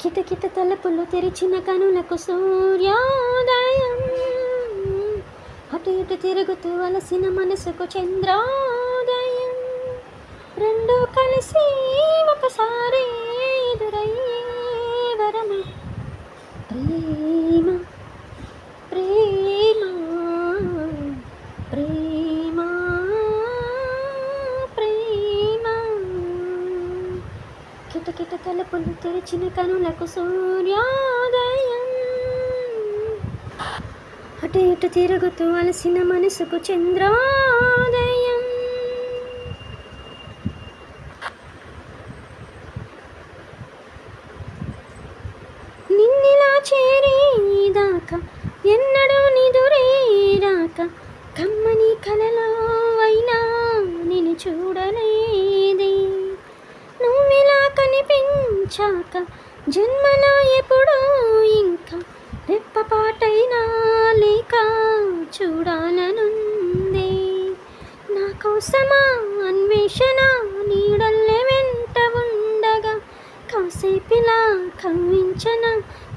కిటకిట తలుపులు తెరిచిన కనులకు సూర్యోదయం, అటు ఇటు తిరుగుతూ అలసిన మనసుకు చంద్రోదయం, రెండు కలిసి ఒకసారి ఎదురయ్యే వరమ ప్రేమ ప్రేమ ప్రేమ ప్రేమ. కిటకిట తలుపులు తెరిచిన కనులకు సూర్యోదయం, అటు ఇటు తిరుగుతూ అలసిన మనసుకు చంద్రోదయం. నిన్నిలా చేరేదాకా ఎన్నడూ నిదురేరాక, కమ్మని కలలో అయినా నిన్ను చూడలేదే, నువ్విలా కనిపించాక జన్మలో ఎప్పుడూ ఇంకా రెప్పపాటైనా లేక చూడాలనుందే. నా కోసమా అన్వేషణ నీడల్లే వెంట ఉండగా, కాసేపిలా కవ్వించన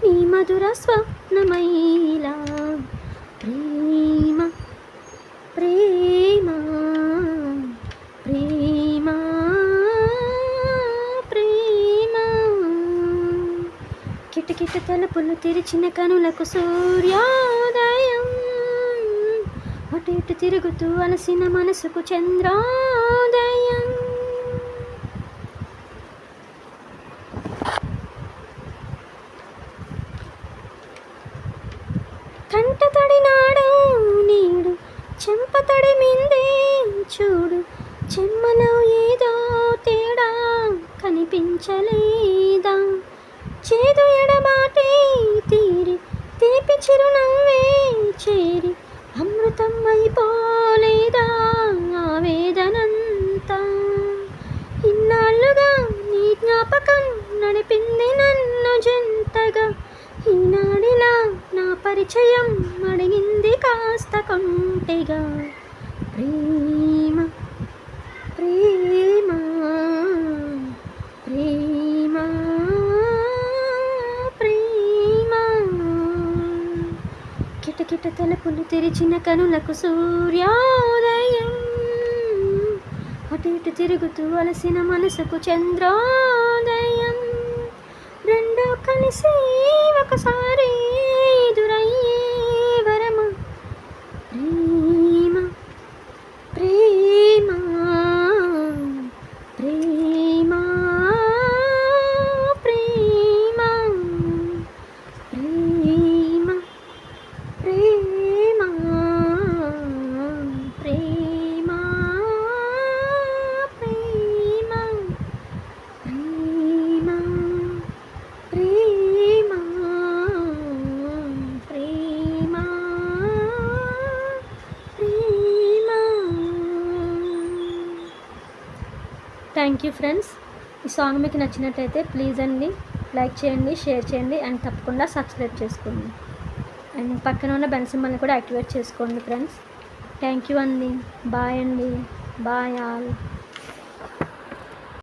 నీ మధుర స్వప్నమైలా. ప్రేమ ప్రేమ ప్రేమ ప్రేమ. కిటకిట తలుపులు తెరిచిన కనులకు సూర్యోదయం, అటు ఇటు తిరుగుతూ అలసిన మనసుకు చంద్రోదయం. కంట తడినాడు నీడు చెంప తడిమిందే చూడు, చెమ్మలో ఏదో తేడా కనిపించలేదా, చేదు ఎడబాటే తీరి తీపి చిరునవ్వే చేరి అమృతం అయిపోలేదా ఆవేదనంతా. ఇన్నాళ్ళుగా నీ జ్ఞాపకం నడిపింది నన్ను జంటగా, ఈనాడిలా నా పరిచయం అడిగింది కాస్త కొంటెగా. ప్రేమ ప్రేమ ప్రేమ ప్రేమ. కిటకిట తలుపులు తెరిచిన కనులకు సూర్యోదయం, అటు ఇటు తిరుగుతూ అలసిన మనసుకు చంద్రోదయం, రెండు కలిసి ఒకసారి ఎదురయ్యే వరమ ప్రేమ ప్రేమ ప్రేమ ప్రేమ ప్రేమ ప్రేమ ప్రేమ ప్రేమ ప్రేమ ప్రేమ ప్రేమ ప్రేమ. Thank you friends. ఈ సాంగ్ మీకు నచ్చినట్టయితే ప్లీజ్ అండి లైక్ చేయండి, షేర్ చేయండి అండ్ తప్పకుండా సబ్స్క్రైబ్ చేసుకోండి. అండ్ పక్కన ఉన్న బెల్ సింబల్ని కూడా యాక్టివేట్ చేసుకోండి ఫ్రెండ్స్. థ్యాంక్ యూ అండి. బాయ్ అండి. Bye all.